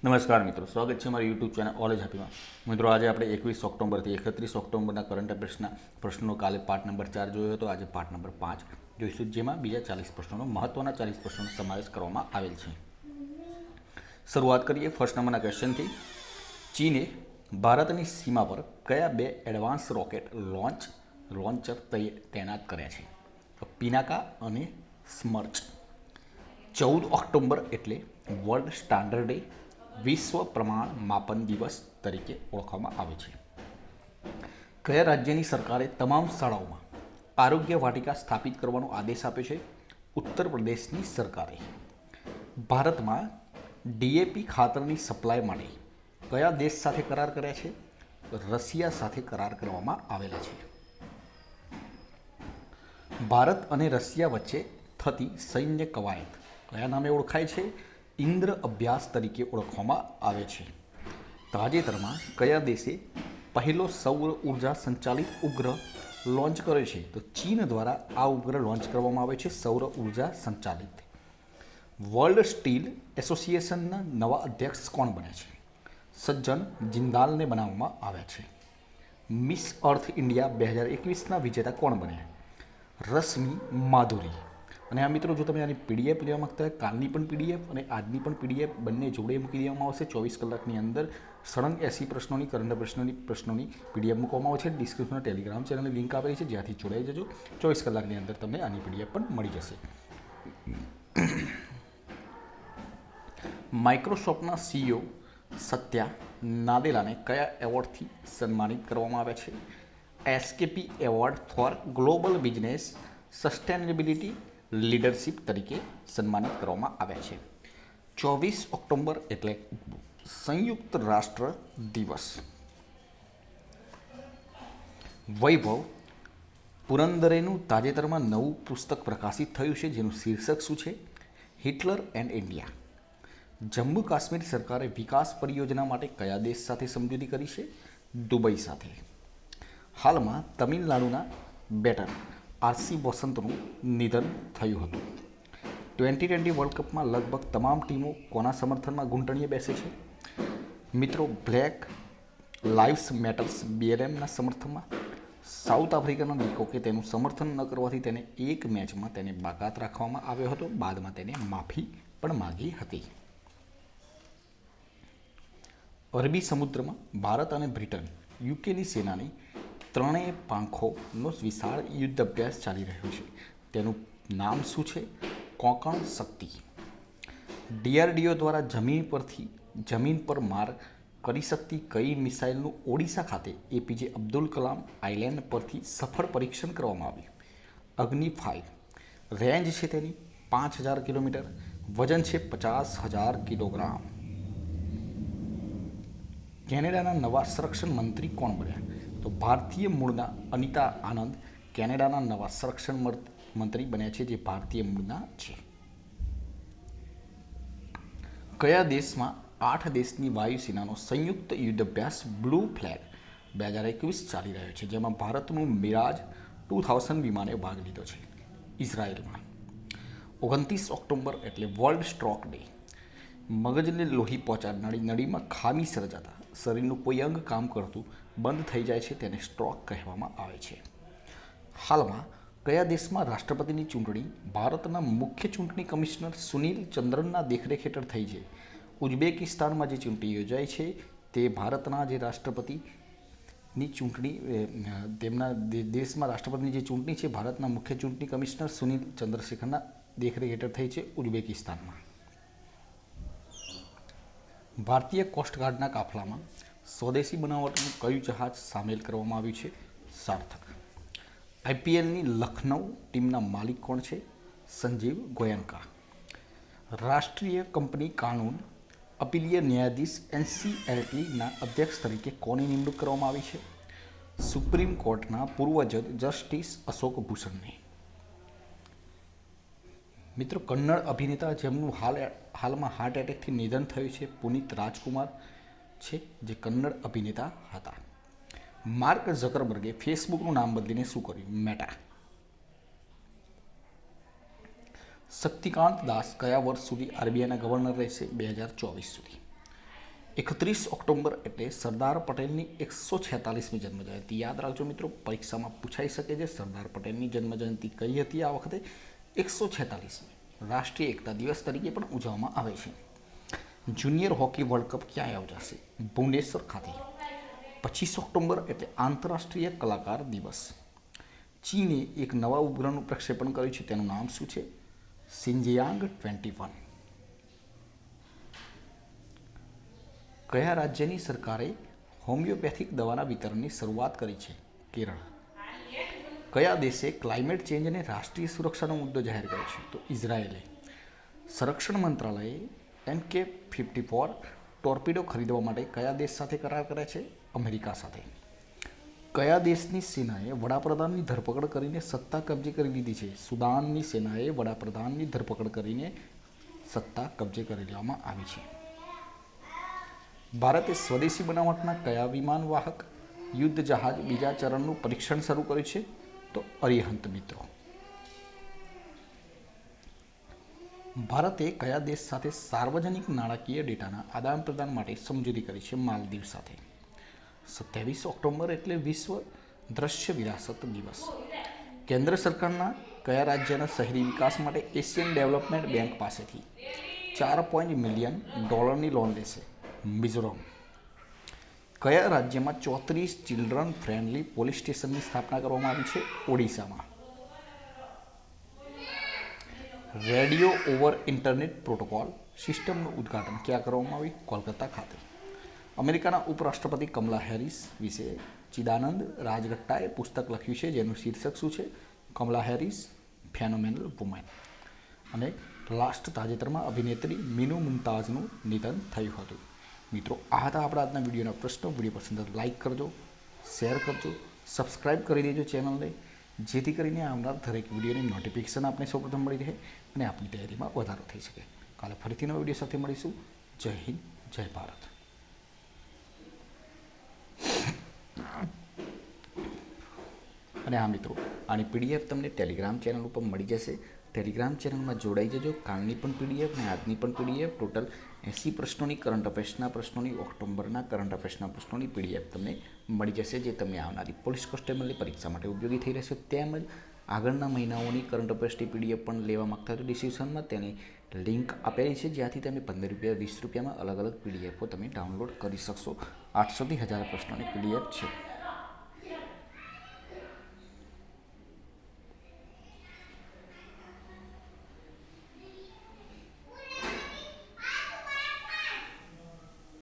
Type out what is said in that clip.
નમસ્કાર મિત્રો, સ્વાગત છે મારી યુટ્યુબ ચેનલ ઓલેજ હેપીમાં. મિત્રો, આજે આપણે 21 ઓક્ટોબરથી 31 ઓક્ટોબરના કરંટ અફેર્સના પ્રશ્નો કાલે પાર્ટ નંબર 4 જોયો હતો. આજે પાર્ટ નંબર 5 જોઈશું, જેમાં બીજા 40 પ્રશ્નોનો મહત્વના 40 પ્રશ્નોનો સમાવેશ કરવામાં આવેલ છે. શરૂઆત કરીએ ફર્સ્ટ નંબરના ક્વેશ્ચનથી. ચીને ભારતની સીમા પર કયા બે એડવાન્સ રોકેટ લોન્ચર તૈનાત કર્યા છે? તો પિનાકા અને સ્મર્ચ. 14 ઓક્ટોબર એટલે વર્લ્ડ સ્ટાન્ડર્ડ ડે, વિશ્વ પ્રમાણ માપન દિવસ તરીકે ઓળખવામાં આવે છે. કયા રાજ્યની સરકારે તમામ શાળાઓમાં આરોગ્ય વાટિકા સ્થાપિત કરવાનો આદેશ આપ્યો છે? ઉત્તર પ્રદેશની સરકારે. ભારતમાં ડીએપી ખાતરની સપ્લાય માટે કયા દેશ સાથે કરાર કર્યા છે? રશિયા સાથે કરાર કરવામાં આવેલા છે. ભારત અને રશિયા વચ્ચે થતી સૈન્ય કવાયત કયા નામે ઓળખાય છે? ઇન્દ્ર અભ્યાસ તરીકે ઓળખવામાં આવે છે. તાજેતરમાં કયા દેશે પહેલો સૌર ઉર્જા સંચાલિત ઉપગ્રહ લોન્ચ કર્યો છે? તો ચીન દ્વારા આ ઉપગ્રહ લોન્ચ કરવામાં આવ્યો છે, સૌર ઉર્જા સંચાલિત. વર્લ્ડ સ્ટીલ એસોસિએશનના નવા અધ્યક્ષ કોણ બન્યા છે? સજ્જન જિંદાલને બનાવવામાં આવ્યા છે. મિસ અર્થ ઇન્ડિયા 2021ના વિજેતા કોણ બન્યા? રશ્મિ માધુરી. અને આ મિત્રો, જો તમે આની પીડીએફ લેવા માગતા હોય, કાલની પણ પીડીએફ અને આજની પણ પીડીએફ બંને જોડે મૂકી દેવામાં આવશે. 24 કલાકની અંદર સળંગ 80 પ્રશ્નોની કરંટ પ્રશ્નોની પીડીએફ મૂકવામાં આવે છે. ડિસ્ક્રિપ્શનમાં ટેલિગ્રામ ચેનલની લિંક આપેલી છે, જ્યાંથી જોડાઈ જજો. 24 કલાકની અંદર તમને આની પીડીએફ પણ મળી જશે. માઇક્રોસોફ્ટના સીઈઓ સત્યા નાદેલાને કયા એવોર્ડથી સન્માનિત કરવામાં આવ્યા છે? SKP award for global business sustainability leadership તરીકે સન્માનિત કરવામાં આવ્યા છે. 24 ઓક્ટોબર એટલે સંયુક્ત રાષ્ટ્ર દિવસ. વૈભવ પુરંદરેનું તાજેતરમાં નવું પુસ્તક પ્રકાશિત થયું છે, જેનું શીર્ષક શું છે? Hitler and India. Jammu Kashmir સરકારે વિકાસ પરિયોજના માટે કયા દેશ સાથે સમજૂતી કરી છે? દુબઈ સાથે. હાલમાં તમિલનાડુના બેટર આરસી વસંતનું નિધન થયું હતું. 2020 વર્લ્ડ કપમાં લગભગ તમામ ટીમો કોના સમર્થનમાં ઘૂંટણીએ બેસે છે? મિત્રો, બ્લેક લાઇવ્સ મેટર્સ BLMના સમર્થનમાં. સાઉથ આફ્રિકાના લેખકે તેનું સમર્થન ન કરવાથી તેને એક મેચમાં તેને બાકાત રાખવામાં આવ્યો હતો. બાદમાં તેને માફી પણ માગી હતી. અરબી સમુદ્રમાં ભારત અને બ્રિટન યુકેની સેનાની ત્રણેય પાંખોનો વિશાળ યુદ્ધ અભ્યાસ ચાલી રહ્યો છે. તેનું નામ શું છે? કોંકણ શક્તિ. DRDO દ્વારા જમીન પર માર કરી શકતી કઈ મિસાઇલનું ઓડિશા ખાતે APJ અબ્દુલ કલામ આઇલેન્ડ પરથી સફળ પરીક્ષણ કરવામાં આવ્યું? અગ્નિ 5. રેન્જ છે તેની 5000 કિલોમીટર, વજન છે 50,000 કિલોગ્રામ. કેનેડાના નવા સંરક્ષણ મંત્રી કોણ બન્યા? તો ભારતીય મૂળના અનિતા આનંદ કેનેડાના નવા સંરક્ષણ મંત્રી બન્યા છે, જે ભારતીય મૂળના છે. કયા દેશમાં 8 દેશની વાયુસેનાનો સંયુક્ત યુદ્ધ અભ્યાસ બ્લુ ફ્લેગ 2021 ચાલી રહ્યો છે, જેમાં ભારતનું મિરાજ 2000 વિમાને ભાગ લીધો છે? ઇઝરાયલમાં. 29 ઓક્ટોબર એટલે વર્લ્ડ સ્ટ્રોક ડે. મગજને લોહી પહોંચાડનારી નળીમાં ખામી સર્જાતા શરીરનું કોઈ અંગ કામ કરતું બંધ થઈ જાય છે, તેને સ્ટ્રોક કહેવામાં આવે છે. હાલમાં કયા દેશમાં રાષ્ટ્રપતિની ચૂંટણી ભારતના મુખ્ય ચૂંટણી કમિશનર સુનિલ ચંદ્રનના દેખરેખ હેઠળ થઈ છે? ઉઝબેકિસ્તાનમાં જે ચૂંટણી યોજાઈ છે તે ભારતના જે રાષ્ટ્રપતિની ચૂંટણી તેમના દેશમાં રાષ્ટ્રપતિની જે ચૂંટણી છે ભારતના મુખ્ય ચૂંટણી કમિશનર સુનિલ ચંદ્રશેખરના દેખરેખ હેઠળ થઈ છે ઉઝબેકિસ્તાનમાં. ભારતીય કોસ્ટગાર્ડના કાફલામાં સ્વદેશી બનાવટનું કયું જહાજ સામેલ કરવામાં આવ્યું છે? સાર્થક. IPLની લખનઉ ટીમના માલિક કોણ છે? સંજીવ ગોયનકા. રાષ્ટ્રીય કંપની કાનૂન અપીલીય ન્યાયાધીશ NCLTના અધ્યક્ષ તરીકે કોની નિમણૂક કરવામાં આવી છે? સુપ્રીમ કોર્ટના પૂર્વ જજ જસ્ટિસ અશોક ભૂષણની. મિત્રો, કન્નડ અભિનેતા જેમનું હાલમાં હાર્ટ એટેકથી નિધન થયું છે, પુનીત રાજકુમાર છે, જે કન્નડ અભિનેતા હતા. માર્ક ઝકરબર્ગે ફેસબુકનું નામ બદલીને શું કર્યું? મેટા. શક્તિકાંત દાસ કયા વર્ષ સુધી RBIના ગવર્નર રહેશે? 2024 સુધી. 31 ઓક્ટોબર એટલે સરદાર પટેલની 146મી જન્મજયંતિ. યાદ રાખજો મિત્રો, પરીક્ષામાં પૂછાઈ શકે છે સરદાર પટેલની જન્મજયંતિ કઈ હતી આ વખતે. 146મી રાષ્ટ્રીય એકતા દિવસ તરીકે પણ ઉજવવામાં આવે છે. જુનિયર હોકી વર્લ્ડ કપ ક્યાં યોજાશે? ભુવનેશ્વર ખાતે. 25 ઓક્ટોબર એટલે આંતરરાષ્ટ્રીય કલાકાર દિવસ. ચીને એક નવા ઉપગ્રહનું પ્રક્ષેપણ કર્યું છે, તેનું નામ શું છે? શિન્જિયાંગ 21. કયા રાજ્યની સરકારે હોમિયોપેથિક દવાના વિતરણની શરૂઆત કરી છે? કેરળ. કયા દેશે ક્લાઇમેટ ચેન્જને રાષ્ટ્રીય સુરક્ષાનો મુદ્દો જાહેર કર્યો છે? તો ઇઝરાયેલે. સંરક્ષણ મંત્રાલયે MK-54 ટોર્પીડો ખરીદવા માટે કયા દેશ સાથે કરાર કર્યા છે? અમેરિકા સાથે. કયા દેશની સેનાએ વડાપ્રધાનની ધરપકડ કરીને સત્તા કબજે કરી લીધી છે? સુદાનની સેનાએ વડાપ્રધાનની ધરપકડ કરીને સત્તા કબજે કરી લેવામાં આવી છે. ભારતે સ્વદેશી બનાવટના કયા વિમાનવાહક યુદ્ધ જહાજ બીજા ચરણનું પરીક્ષણ શરૂ કર્યું છે? તો અરિહંત મિત્રો. ભારતે કયા દેશ સાથે સાર્વજનિક નાણાકીય ડેટાના આદાન પ્રદાન માટે સમજૂતી કરી છે? માલદીવ સાથે. 27 ઓક્ટોબર એટલે વિશ્વ દ્રશ્ય વિરાસત દિવસ. કેન્દ્ર સરકારના કયા રાજ્યના શહેરી વિકાસ માટે એશિયન ડેવલપમેન્ટ બેંક પાસેથી $4 મિલિયન લોન લેશે? મિઝોરમ. કયા રાજ્યમાં 34 ચિલ્ડ્રન ફ્રેન્ડલી પોલીસ સ્ટેશનની સ્થાપના કરવામાં આવી છે? ઓડિશામાં. રેડિયો ઓવર ઇન્ટરનેટ પ્રોટોકોલ સિસ્ટમનું ઉદ્ઘાટન ક્યાં કરવામાં આવ્યું? કોલકાતા ખાતે. અમેરિકાના ઉપરાષ્ટ્રપતિ કમલા હેરિસ વિશે ચિદાનંદ રાજગટ્ટાએ પુસ્તક લખ્યું છે, જેનું શીર્ષક શું છે? Kamala Harris phenomenal woman. અને લાસ્ટ તાજેતરમાં અભિનેત્રી મીનુ મુમતાઝનું નિધન થયું હતું. મિત્રો, આ હતા આપણા આજના વિડીયોના પ્રશ્નો. વિડીયો પસંદ આવે લાઇક કરજો, શેર કરજો, સબસ્ક્રાઇબ કરી દેજો ચેનલને, જેથી કરીને આવનાર દરેક વિડીયોની નોટિફિકેશન આપને સૌપ્રથમ મળી રહે અને આપની તૈયારીમાં વધારો થઈ શકે. કાલે ફરીથી નવા વિડીયો સાથે મળીશું. જય હિન્દ, જય ભારત. અને હા મિત્રો, આની PDF તમને ટેલિગ્રામ ચેનલ ઉપર મળી જશે. ટેલિગ્રામ ચેનલમાં જોડાઈ જજો. કાલની પણ PDF અને આજની પણ PDF, ટોટલ 80 પ્રશ્નોની કરંટ અફેર્સના પ્રશ્નોની, ઓક્ટોબરના કરંટ અફેર્સના પ્રશ્નોની PDF તમને મળી જશે, જે તમને આવનારી પોલીસ કોન્સ્ટેબલની પરીક્ષા માટે ઉપયોગી થઈ રહેશે. તેમજ આગળના મહિનાઓની કરંટ અફેર્સની PDF પણ લેવા માગતા હોય તો ડિસ્ક્રિપ્શનમાં તેની લિંક આપેલી છે, જ્યાંથી તમે 15 રૂપિયા 20 રૂપિયામાં અલગ અલગ PDFો તમે ડાઉનલોડ કરી શકશો. 800 થી 1000 પ્રશ્નોની PDF છે.